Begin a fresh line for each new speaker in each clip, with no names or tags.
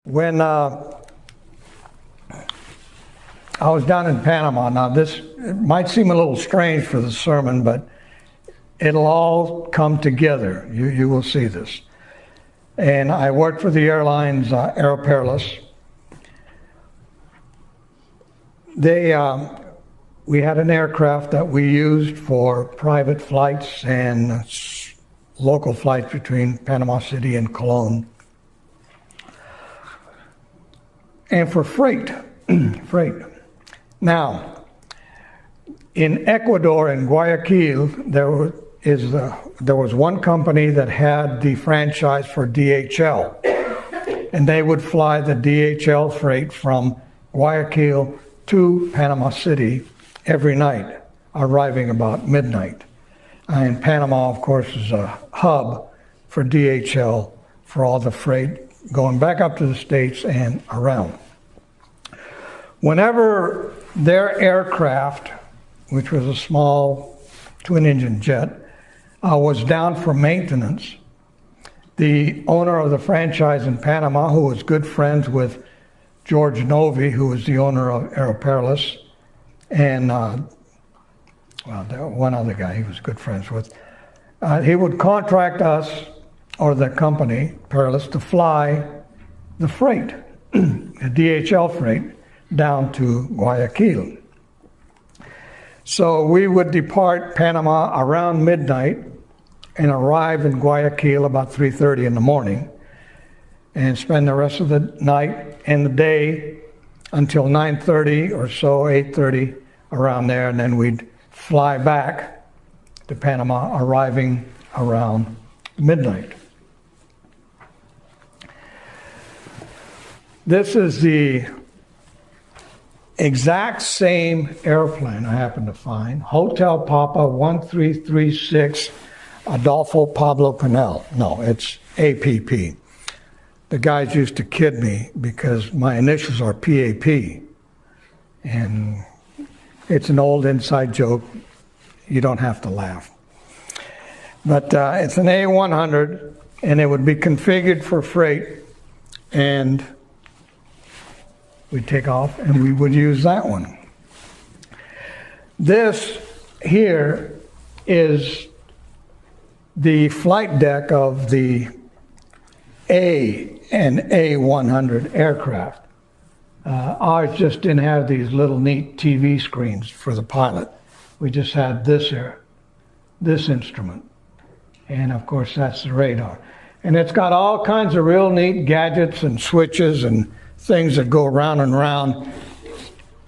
When I was down in Panama, now this might seem a little strange for the sermon, but it'll all come together. You will see this. And I worked for the airlines Aeroperilous. We had an aircraft that we used for private flights and local flights between Panama City and Colón. And for freight. Now, in Ecuador, in Guayaquil, there was one company that had the franchise for DHL, and they would fly the DHL freight from Guayaquil to Panama City every night, arriving about midnight. And Panama, of course, is a hub for DHL for all the freight going back up to the States and around. Whenever their aircraft, which was a small twin-engine jet, was down for maintenance, the owner of the franchise in Panama, who was good friends with George Novi, who was the owner of Aeroperilous, and one other guy he was good friends with, he would contract us, or the company, Perilous, to fly the freight, the DHL freight, down to Guayaquil. So we would depart Panama around midnight and arrive in Guayaquil about 3:30 in the morning and spend the rest of the night and the day until 9:30 or so, 8:30, around there, and then we'd fly back to Panama, arriving around midnight. This is the exact same airplane I happened to find, Hotel Papa 1336 Adolfo Pablo Pinel. No, it's APP. The guys used to kid me because my initials are PAP. And it's an old inside joke. You don't have to laugh. But it's an A100, and it would be configured for freight, and we'd take off and we would use that one. This here is the flight deck of the A and A100 aircraft. Ours just didn't have these little neat TV screens for the pilot. We just had this instrument. And of course that's the radar. And it's got all kinds of real neat gadgets and switches and things that go round and round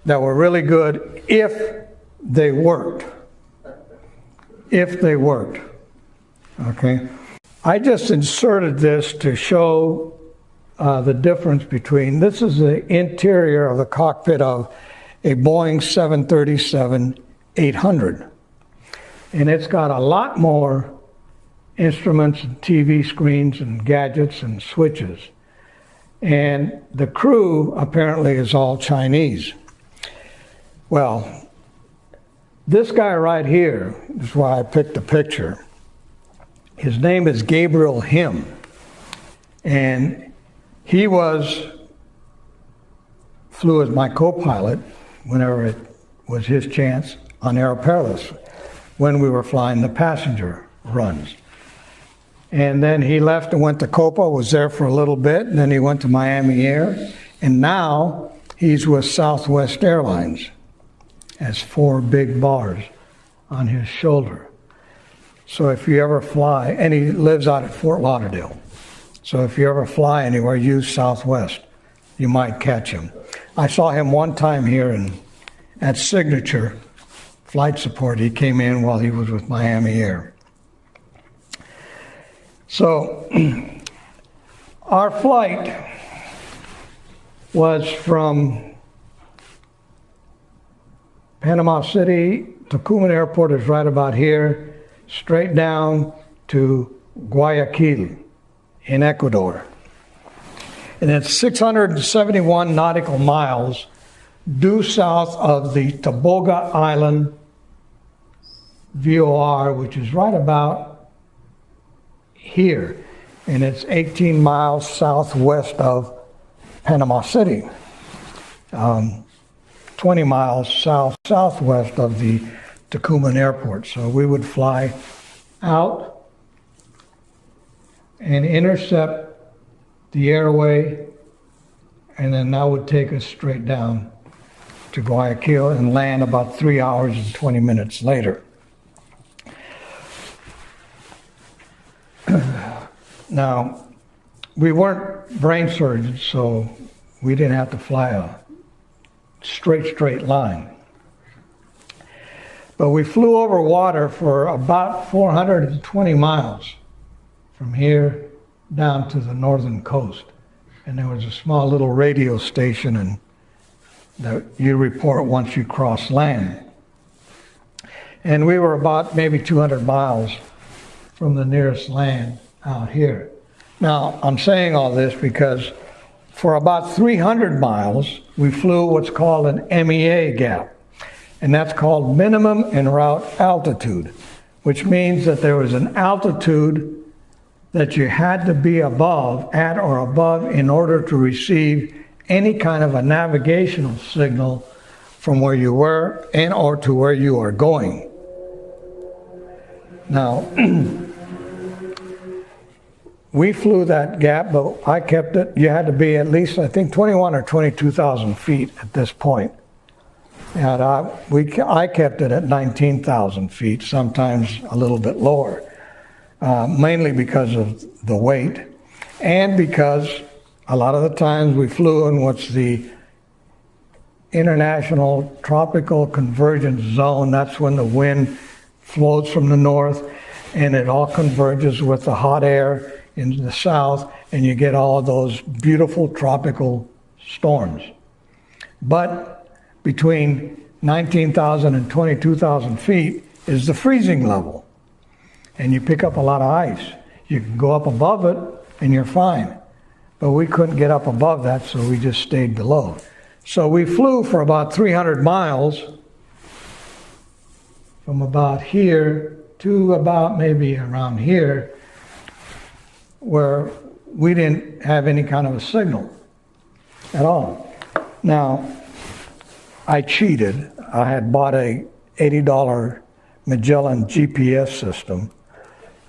that were really good if they worked. If they worked. Okay? I just inserted this to show the difference between, this is the interior of the cockpit of a Boeing 737-800. And it's got a lot more instruments and TV screens and gadgets and switches. And the crew apparently is all Chinese. Well, this guy right here is why I picked the picture. His name is Gabriel Him. And he flew as my co-pilot whenever it was his chance on Aeroperilous when we were flying the passenger runs. And then he left and went to Copa, was there for a little bit, and then he went to Miami Air, and now he's with Southwest Airlines, has 4 big bars on his shoulder. So if you ever fly, and he lives out at Fort Lauderdale, so if you ever fly anywhere, use Southwest. You might catch him. I saw him one time here at Signature Flight Support. He came in while he was with Miami Air. So our flight was from Panama City. Tocumen Airport is right about here, straight down to Guayaquil in Ecuador. And it's 671 nautical miles due south of the Taboga Island VOR, which is right about here, and it's 18 miles southwest of Panama City, 20 miles southwest of the Tucumán airport. So we would fly out and intercept the airway, and then that would take us straight down to Guayaquil and land about 3 hours and 20 minutes later. Now, we weren't brain surgeons, so we didn't have to fly a straight line. But we flew over water for about 420 miles from here down to the northern coast. And there was a small little radio station and that you report once you cross land. And we were about maybe 200 miles from the nearest land out here. Now, I'm saying all this because for about 300 miles, we flew what's called an MEA gap. And that's called minimum en route altitude, which means that there was an altitude that you had to be at or above in order to receive any kind of a navigational signal from where you were and or to where you are going. Now, we flew that gap, but I kept it. You had to be at least, I think, 21 or 22,000 feet at this point. And I kept it at 19,000 feet, sometimes a little bit lower, mainly because of the weight and because a lot of the times we flew in what's the International Tropical Convergence Zone. That's when the wind flows from the north and it all converges with the hot air in the south, and you get all those beautiful tropical storms. But between 19,000 and 22,000 feet is the freezing level, and you pick up a lot of ice. You can go up above it and you're fine, but we couldn't get up above that, so we just stayed below. So we flew for about 300 miles from about here to about maybe around here, where we didn't have any kind of a signal at all. Now, I cheated. I had bought a $80 Magellan GPS system,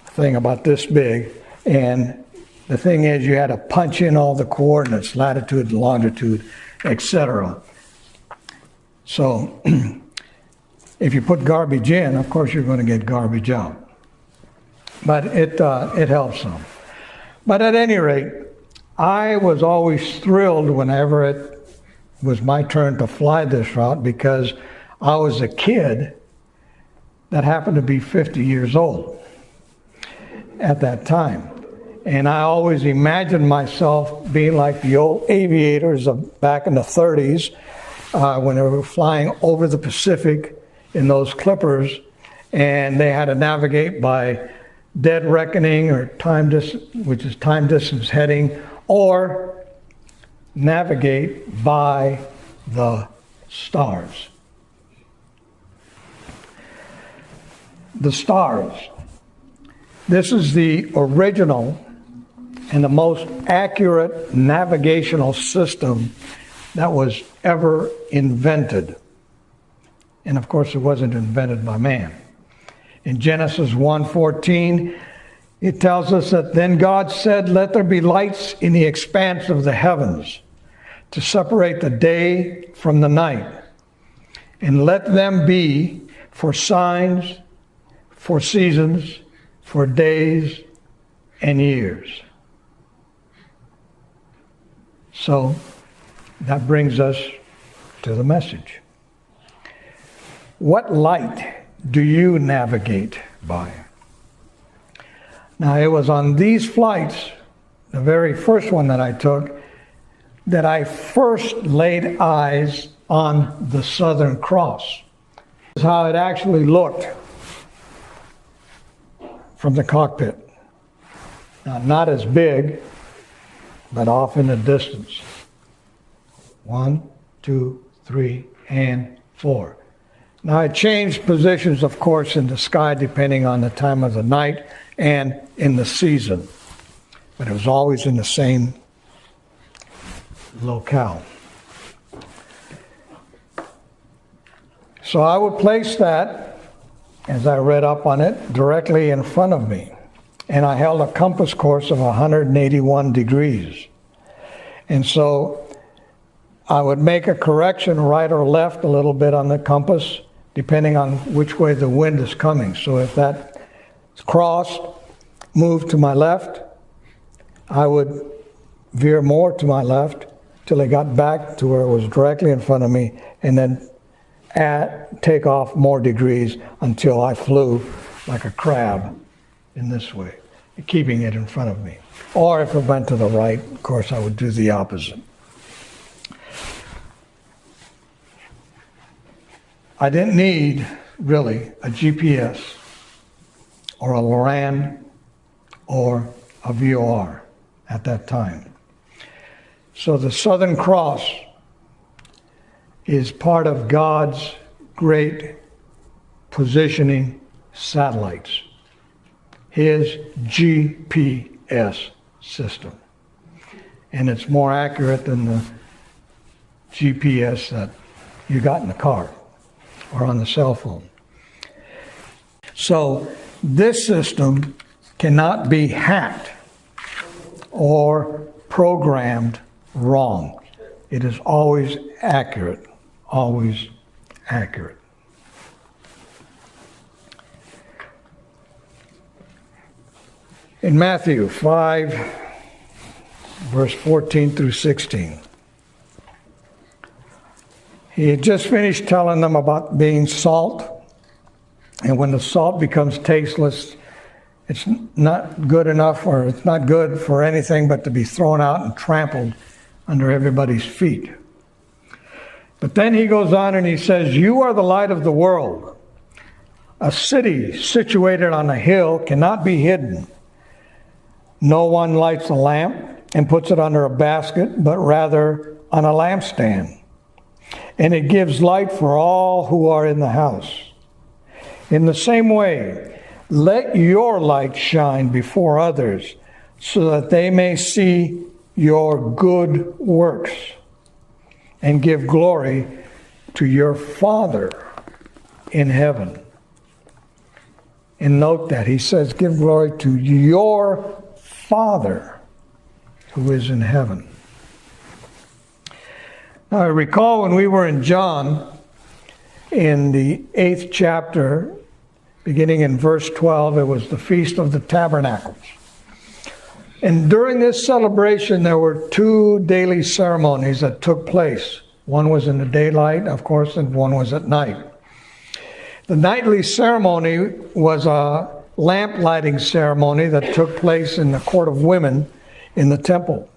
thing about this big, and the thing is you had to punch in all the coordinates, latitude, longitude, etc. So if you put garbage in, of course you're going to get garbage out. But it helps some. But at any rate, I was always thrilled whenever it was my turn to fly this route, because I was a kid that happened to be 50 years old at that time. And I always imagined myself being like the old aviators of back in the 30s when they were flying over the Pacific in those clippers, and they had to navigate by dead reckoning or which is time distance heading, or navigate by the stars. The stars. This is the original and the most accurate navigational system that was ever invented. And of course, it wasn't invented by man. In Genesis 1:14, it tells us that then God said, "Let there be lights in the expanse of the heavens to separate the day from the night, and let them be for signs, for seasons, for days and years." So that brings us to the message. What light do you navigate by? Now, it was on these flights, the very first one that I took, that I first laid eyes on the Southern Cross. This is how it actually looked from the cockpit. Now, not as big, but off in the distance. 1, 2, 3, and 4. Now, it changed positions, of course, in the sky depending on the time of the night and in the season. But it was always in the same locale. So I would place that, as I read up on it, directly in front of me. And I held a compass course of 181 degrees. And so I would make a correction right or left a little bit on the compass, depending on which way the wind is coming. So if that cross moved to my left, I would veer more to my left till I got back to where it was directly in front of me, and then take off more degrees until I flew like a crab in this way, keeping it in front of me. Or if it went to the right, of course, I would do the opposite. I didn't need, really, a GPS or a LORAN or a VOR at that time. So the Southern Cross is part of God's great positioning satellites, His GPS system. And it's more accurate than the GPS that you got in the car or on the cell phone. So this system cannot be hacked or programmed wrong. It is always accurate, always accurate. In Matthew 5, verse 14 through 16, he had just finished telling them about being salt. And when the salt becomes tasteless, it's not good enough, or it's not good for anything but to be thrown out and trampled under everybody's feet. But then he goes on and he says, "You are the light of the world. A city situated on a hill cannot be hidden. No one lights a lamp and puts it under a basket, but rather on a lampstand. And it gives light for all who are in the house. In the same way, let your light shine before others, so that they may see your good works and give glory to your Father in heaven." And note that he says, give glory to your Father who is in heaven. Now, I recall when we were in John, in the 8th chapter, beginning in verse 12, it was the Feast of the Tabernacles. And during this celebration, there were two daily ceremonies that took place. One was in the daylight, of course, and one was at night. The nightly ceremony was a lamp lighting ceremony that took place in the court of women in the temple.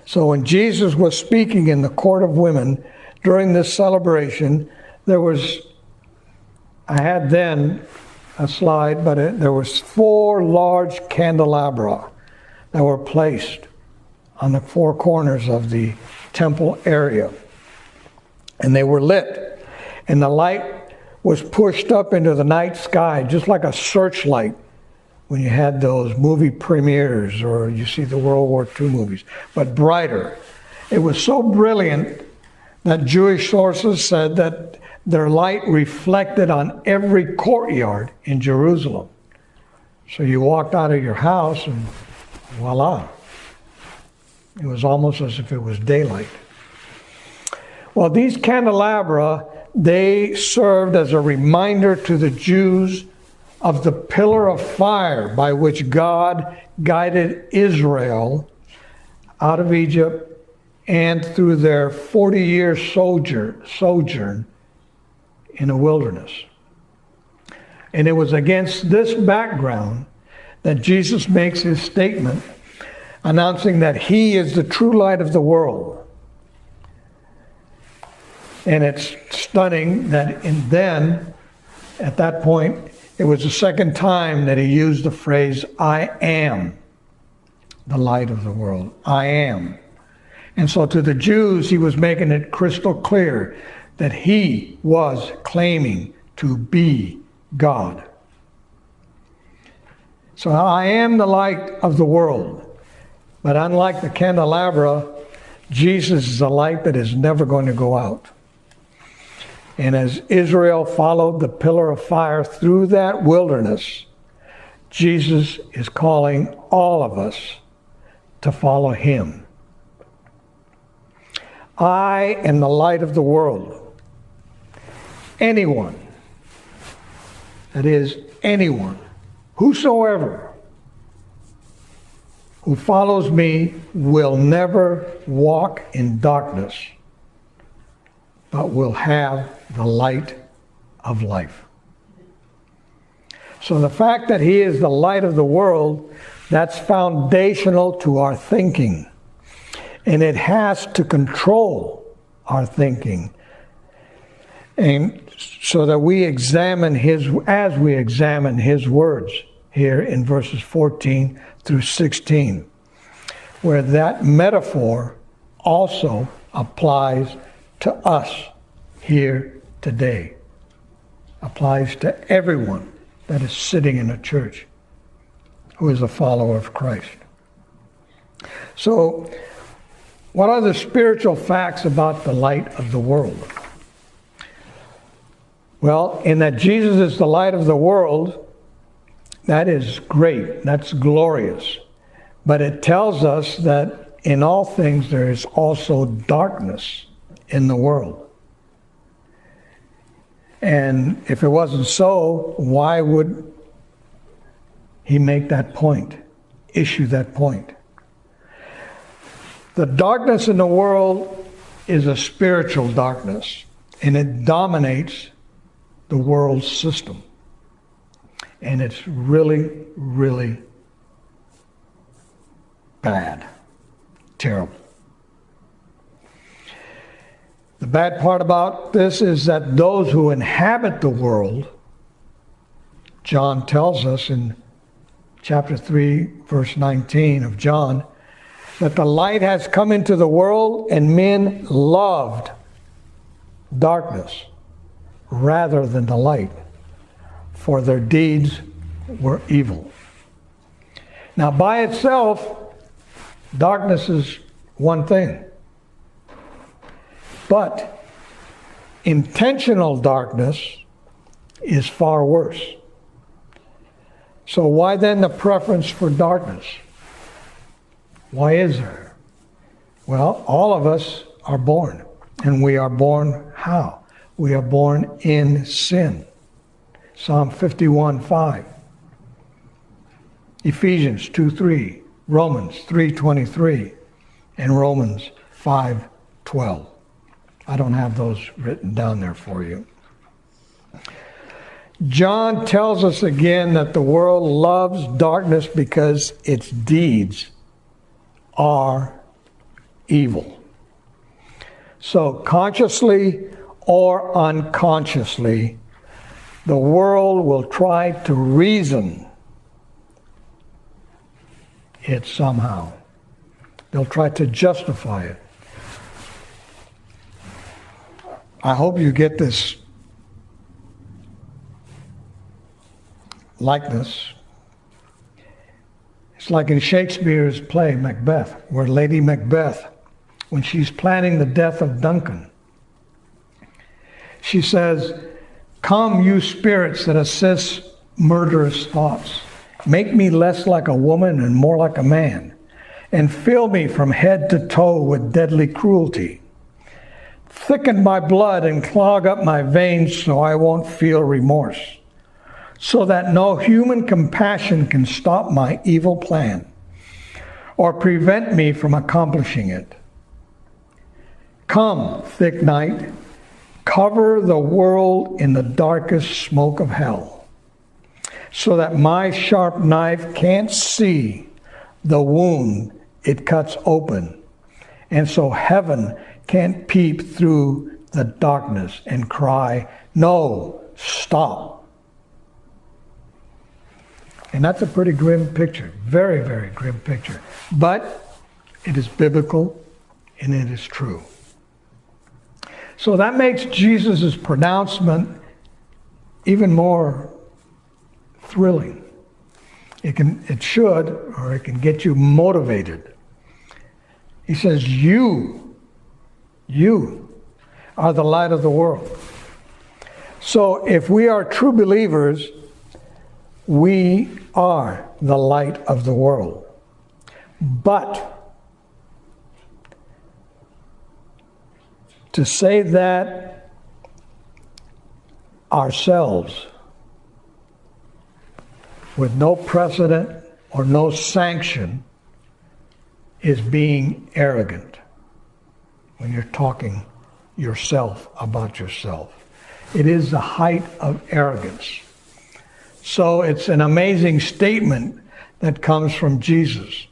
So when Jesus was speaking in the court of women during this celebration, I had then a slide, but there was 4 large candelabra that were placed on the 4 corners of the temple area. And they were lit. And the light was pushed up into the night sky, just like a searchlight when you had those movie premieres or you see the World War II movies, but brighter. It was so brilliant that Jewish sources said that their light reflected on every courtyard in Jerusalem. So you walked out of your house and voila. It was almost as if it was daylight. Well, these candelabra, they served as a reminder to the Jews of the pillar of fire by which God guided Israel out of Egypt and through their 40-year sojourn in the wilderness. And it was against this background that Jesus makes his statement announcing that he is the true light of the world. And it's stunning that at that point, it was the second time that he used the phrase, "I am the light of the world." I am. And so to the Jews, he was making it crystal clear that he was claiming to be God. So I am the light of the world. But unlike the candelabra Jesus is a light that is never going to go out. And as Israel followed the pillar of fire through that wilderness, Jesus is calling all of us to follow him. I am the light of the world. Anyone, that is, anyone, whosoever, who follows me will never walk in darkness, but will have the light of life. So the fact that he is the light of the world, that's foundational to our thinking. And it has to control our thinking. And so that we examine as we examine his words here in verses 14 through 16, where that metaphor also applies to us here today. Applies to everyone that is sitting in a church who is a follower of Christ. So, what are the spiritual facts about the light of the world? Well, in that Jesus is the light of the world, that is great, that's glorious. But it tells us that in all things there is also darkness in the world. And if it wasn't so, why would he make that point, issue that point? The darkness in the world is a spiritual darkness, and it dominates the world's system. And it's really, really bad, terrible. The bad part about this is that those who inhabit the world, John tells us in chapter 3, verse 19 of John, that the light has come into the world and men loved darkness rather than the light, for their deeds were evil. Now, by itself, darkness is one thing. But intentional darkness is far worse. So why then the preference for darkness? Why is there? Well, all of us are born. And we are born how? We are born in sin. Psalm 51:5. Ephesians 2:3. Romans 3:23. And Romans 5:12. I don't have those written down there for you. John tells us again that the world loves darkness because its deeds are evil. So consciously or unconsciously, the world will try to reason it somehow. They'll try to justify it. I hope you get this likeness. It's like in Shakespeare's play, Macbeth, where Lady Macbeth, when she's planning the death of Duncan, she says, "Come, you spirits that assist murderous thoughts. Make me less like a woman and more like a man, and fill me from head to toe with deadly cruelty. Thicken my blood and clog up my veins so I won't feel remorse, so that no human compassion can stop my evil plan or prevent me from accomplishing it. Come, thick night, cover the world in the darkest smoke of hell, so that my sharp knife can't see the wound it cuts open, and so heaven can't peep through the darkness and cry, 'No, stop.'" And that's a pretty grim picture. Very, very grim picture. But it is biblical and it is true. So that makes Jesus' pronouncement even more thrilling. It should, or it can get you motivated. He says, you are the light of the world. So if we are true believers, we are the light of the world. But to say that ourselves, with no precedent or no sanction, is being arrogant when you're talking yourself about yourself. It is the height of arrogance. So it's an amazing statement that comes from Jesus.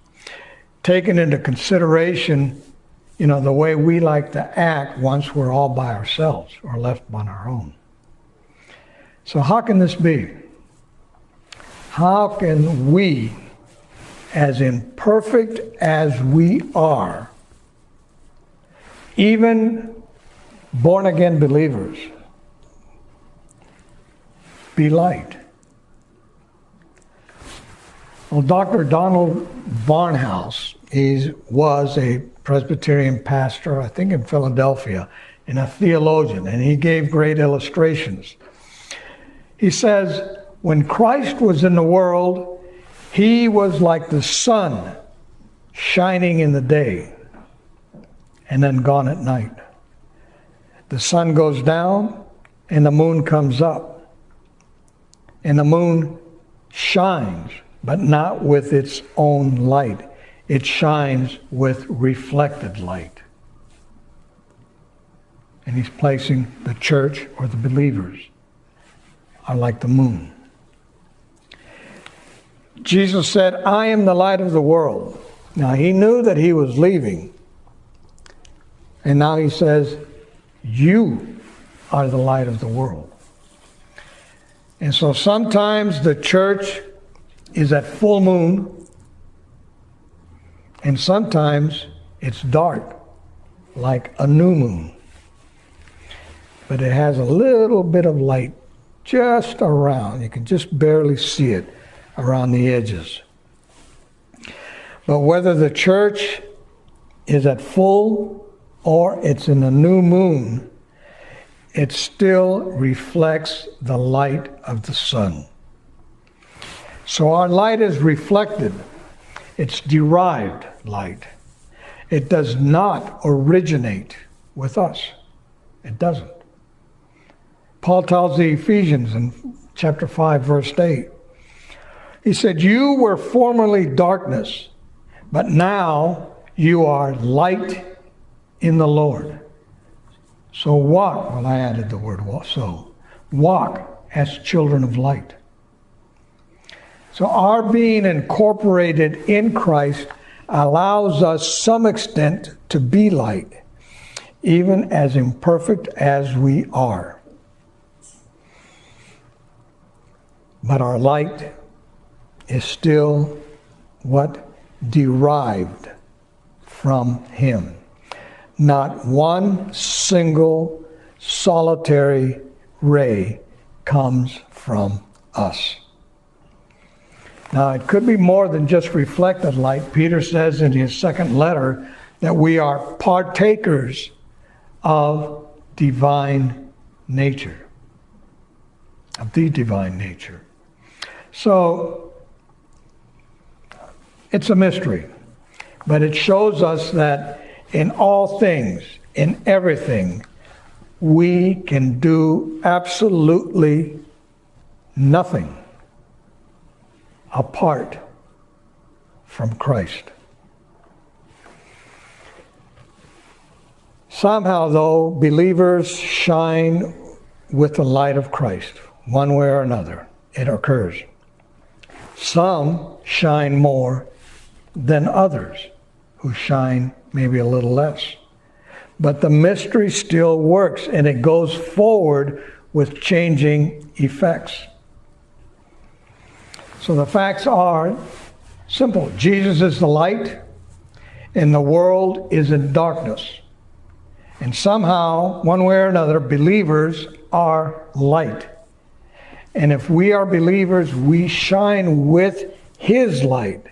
Taken into consideration, the way we like to act once we're all by ourselves or left on our own. So how can this be? How can we, as imperfect as we are, even born-again believers, be light? Well, Dr. Donald Barnhouse, he was a Presbyterian pastor, I think in Philadelphia, and a theologian, and he gave great illustrations. He says, when Christ was in the world, he was like the sun shining in the day and then gone at night. The sun goes down and the moon comes up. And the moon shines, but not with its own light. It shines with reflected light. And he's placing the church or the believers are like the moon. Jesus said, I am the light of the world. Now he knew that he was leaving. And now he says, you are the light of the world. And so sometimes the church is at full moon, and sometimes it's dark, like a new moon. But it has a little bit of light just around. You can just barely see it around the edges. But whether the church is at full or it's in a new moon, it still reflects the light of the sun. So our light is reflected. It's derived light. It does not originate with us. It doesn't. Paul tells the Ephesians in chapter 5, verse 8, he said, you were formerly darkness, but now you are light in the Lord. So walk, well, I added the word so, walk as children of light. So our being incorporated in Christ allows us some extent to be light, even as imperfect as we are. But our light is still what? Derived from Him. Not one single solitary ray comes from us. Now, it could be more than just reflected light. Peter says in his second letter that we are partakers of divine nature, of the divine nature. So, it's a mystery, but it shows us that in all things, in everything, we can do absolutely nothing apart from Christ. Somehow, though, believers shine with the light of Christ, one way or another. It occurs. Some shine more than others, who shine maybe a little less. But the mystery still works, and it goes forward with changing effects. So the facts are simple. Jesus is the light, and the world is in darkness. And somehow, one way or another, believers are light. And if we are believers, we shine with His light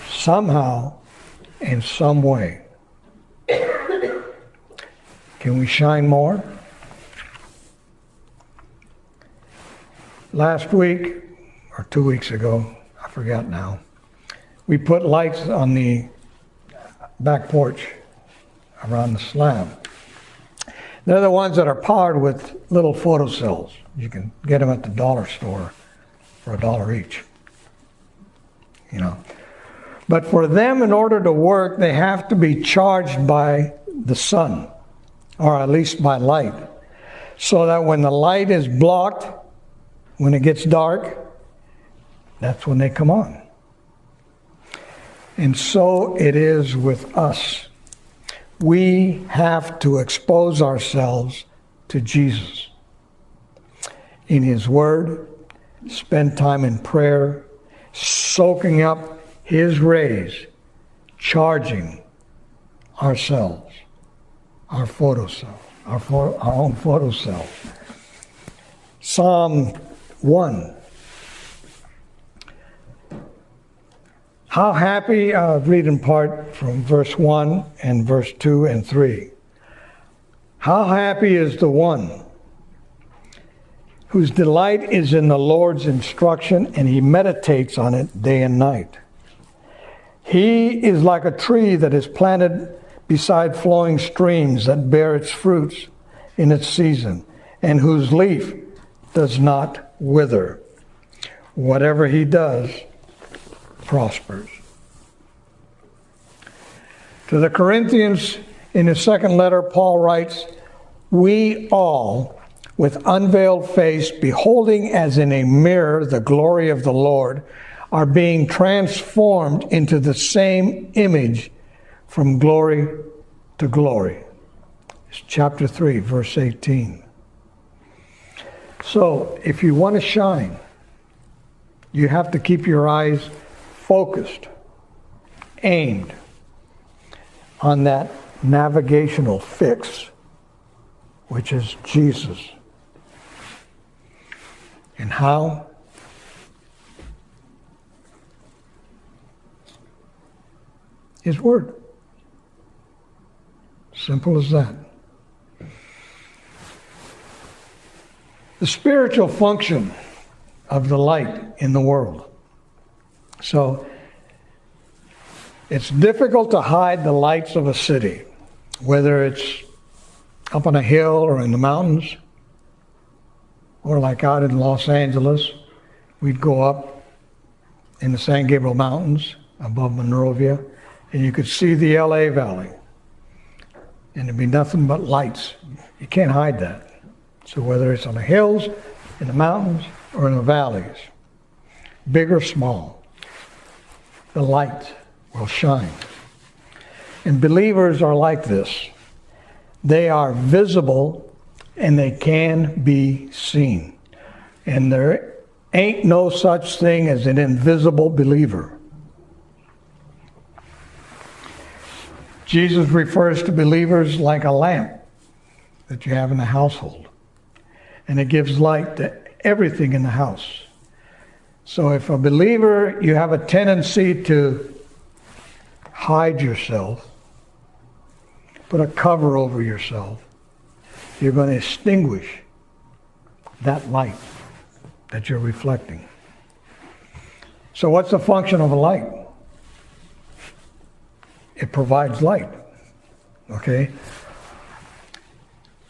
somehow, in some way. Can we shine more? Last week, or 2 weeks ago, I forgot now, we put lights on the back porch around the slab. They're the ones that are powered with little photocells. You can get them at the dollar store for $1 each. You know. But for them, in order to work, they have to be charged by the sun, or at least by light, so that when the light is blocked, when it gets dark, that's when they come on. And so it is with us. We have to expose ourselves to Jesus in His Word, spend time in prayer, soaking up His rays, charging ourselves, our photocell, our own photocell. Psalm 1. How happy, read in part from verse 1 and verse 2 and 3. How happy is the one whose delight is in the Lord's instruction, and he meditates on it day and night. He is like a tree that is planted beside flowing streams, that bear its fruits in its season, and whose leaf does not wither. Whatever he does prospers. To the Corinthians, in his second letter, Paul writes, we all, with unveiled face, beholding as in a mirror the glory of the Lord, are being transformed into the same image from glory to glory. It's chapter 3, verse 18. So, if you want to shine, you have to keep your eyes focused, aimed on that navigational fix, which is Jesus. And how? His Word. Simple as that. The spiritual function of the light in the world. So, it's difficult to hide the lights of a city, whether it's up on a hill or in the mountains, or like out in Los Angeles, we'd go up in the San Gabriel Mountains above Monrovia, and you could see the LA Valley. And there'd be nothing but lights. You can't hide that. So whether it's on the hills, in the mountains, or in the valleys, big or small, the light will shine. And believers are like this. They are visible and they can be seen. And there ain't no such thing as an invisible believer. Jesus refers to believers like a lamp that you have in the household. And it gives light to everything in the house. So if a believer, you have a tendency to hide yourself, put a cover over yourself, you're going to extinguish that light that you're reflecting. So what's the function of a light? It provides light. Okay?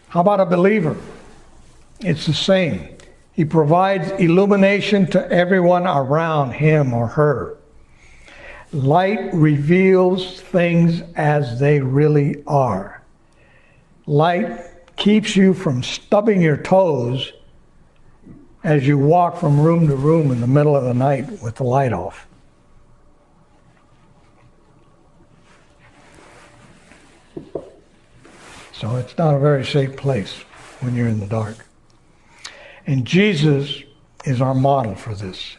How about a believer? It's the same. He provides illumination to everyone around him or her. Light reveals things as they really are. Light keeps you from stubbing your toes as you walk from room to room in the middle of the night with the light off. So it's not a very safe place when you're in the dark. And Jesus is our model for this.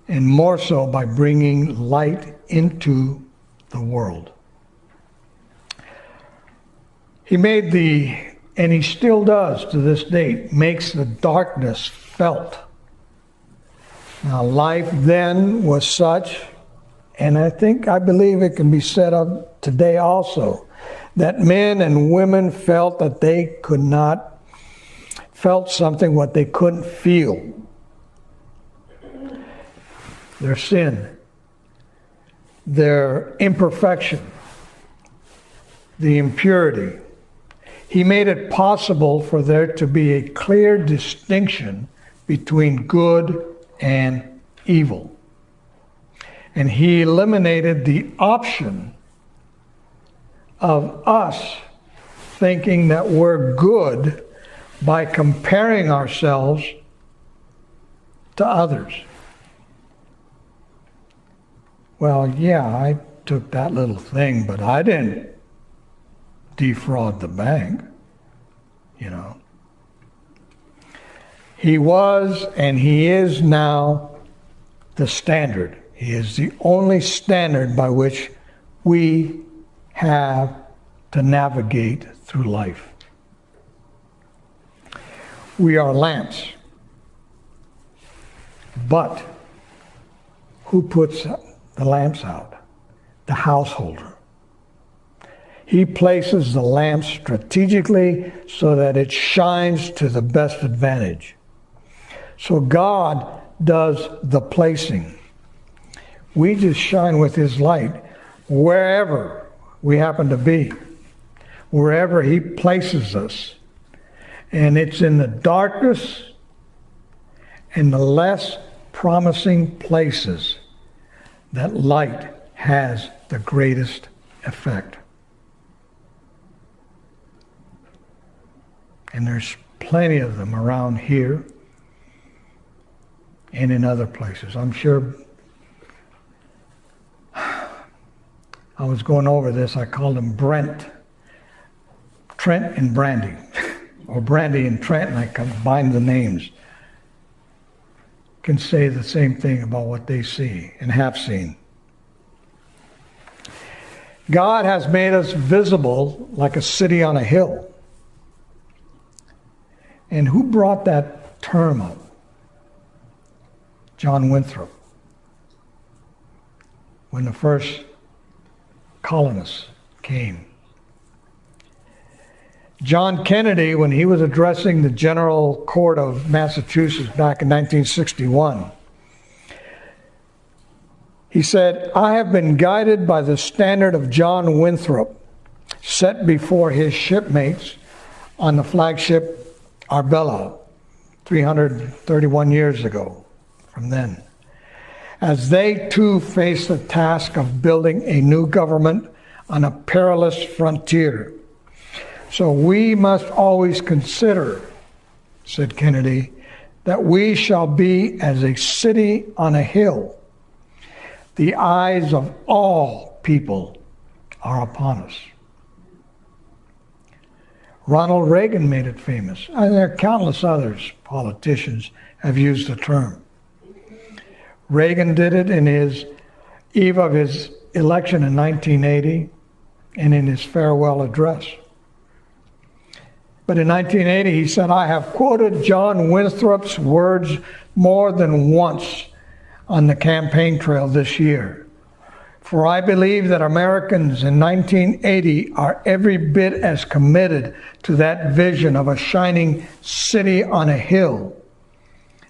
And more so by bringing light into the world. He made and he still does to this day, makes the darkness felt. Now, life then was such, and I believe it can be said of today also, that men and women felt that they could not, felt something what they couldn't feel. Their sin, their imperfection, the impurity. He made it possible for there to be a clear distinction between good and evil. And he eliminated the option of us thinking that we're good by comparing ourselves to others. Well, yeah, I took that little thing, but I didn't defraud the bank, you know. He was and he is now the standard. He is the only standard by which we have to navigate through life. We are lamps. But who puts the lamps out? The householder. He places the lamp strategically so that it shines to the best advantage. So God does the placing. We just shine with his light wherever we happen to be, wherever he places us. And it's in the darkness and the less promising places that light has the greatest effect. And there's plenty of them around here and in other places. I'm sure I was going over this, I called them Trent and Brandy, or Brandy and Trent, and I combined the names. Can say the same thing about what they see and have seen. God has made us visible like a city on a hill. And who brought that term up? John Winthrop. When the first colonists came. John Kennedy, when he was addressing the General Court of Massachusetts back in 1961, he said, "I have been guided by the standard of John Winthrop set before his shipmates on the flagship Arbella 331 years ago from then, as they too faced the task of building a new government on a perilous frontier. So we must always consider," said Kennedy, "that we shall be as a city on a hill. The eyes of all people are upon us." Ronald Reagan made it famous, and there are countless others, politicians, have used the term. Reagan did it in his eve of his election in 1980 and in his farewell address. But in 1980, he said, "I have quoted John Winthrop's words more than once on the campaign trail this year. For I believe that Americans in 1980 are every bit as committed to that vision of a shining city on a hill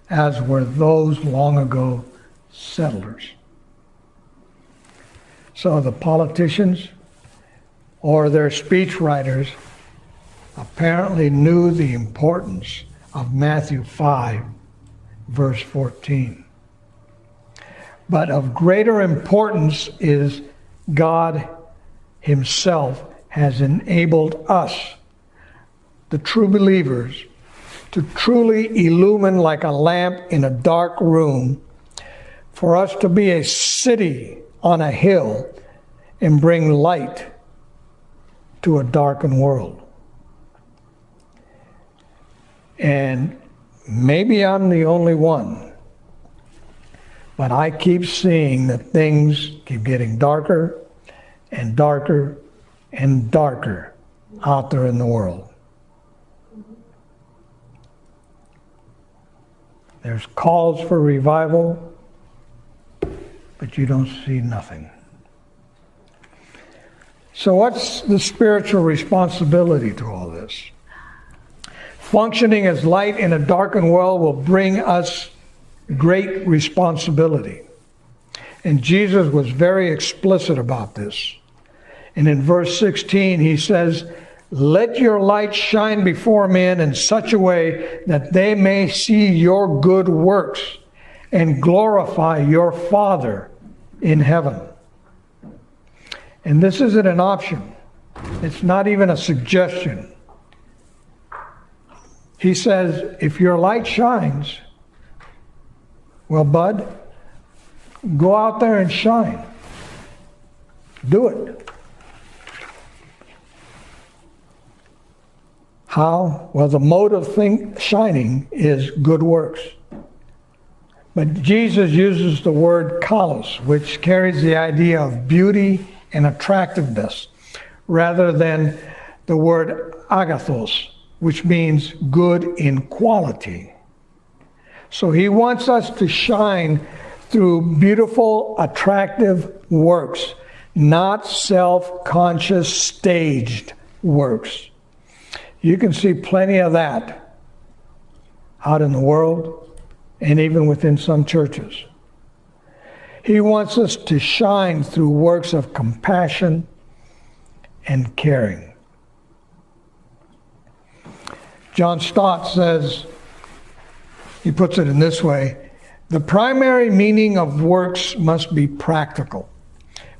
as were those long ago settlers." So the politicians or their speechwriters apparently knew the importance of Matthew 5, verse 14. But of greater importance is God himself has enabled us, the true believers, to truly illumine like a lamp in a dark room, for us to be a city on a hill and bring light to a darkened world. And maybe I'm the only one, but I keep seeing that things keep getting darker and darker and darker out there in the world. There's calls for revival, but you don't see nothing. So what's the spiritual responsibility to all this? Functioning as light in a darkened world will bring us great responsibility. And Jesus was very explicit about this. And in verse 16, he says, "Let your light shine before men in such a way that they may see your good works and glorify your Father in heaven." And this isn't an option. It's not even a suggestion. He says, if your light shines, well, bud, go out there and shine. Do it. How? Well, the mode of shining is good works. But Jesus uses the word kalos, which carries the idea of beauty and attractiveness, rather than the word agathos, which means good in quality. So he wants us to shine through beautiful, attractive works, not self-conscious, staged works. You can see plenty of that out in the world and even within some churches. He wants us to shine through works of compassion and caring. John Stott says, he puts it in this way, the primary meaning of works must be practical,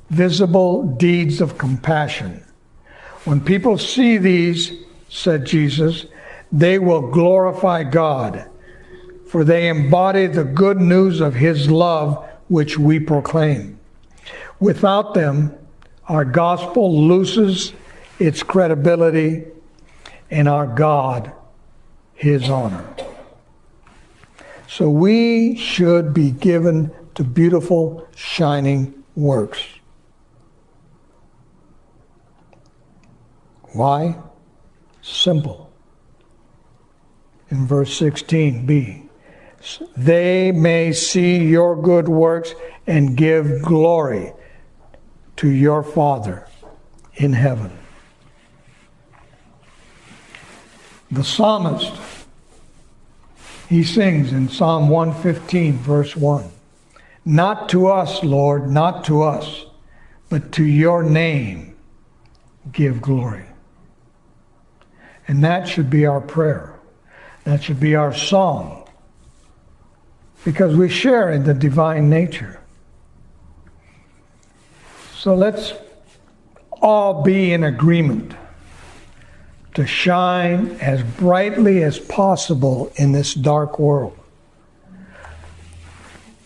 visible deeds of compassion. When people see these, said Jesus, they will glorify God, for they embody the good news of his love which we proclaim. Without them, our gospel loses its credibility and our God his honor. So we should be given to beautiful, shining works. Why? Simple. In verse 16b, they may see your good works and give glory to your Father in heaven. The psalmist, he sings in Psalm 115, verse 1, "Not to us, Lord, not to us, but to your name give glory." And that should be our prayer. That should be our song. Because we share in the divine nature. So let's all be in agreement to shine as brightly as possible in this dark world.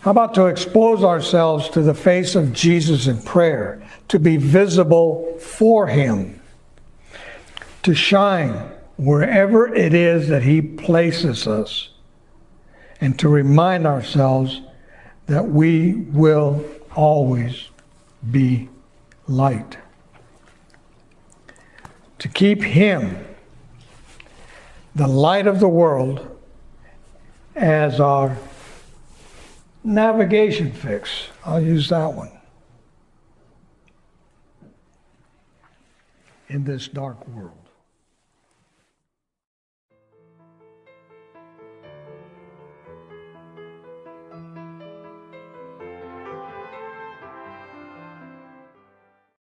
How about to expose ourselves to the face of Jesus in prayer, to be visible for him, to shine wherever it is that he places us, and to remind ourselves that we will always be light. To keep him, the light of the world, as our navigation fix. I'll use that one. In this dark world.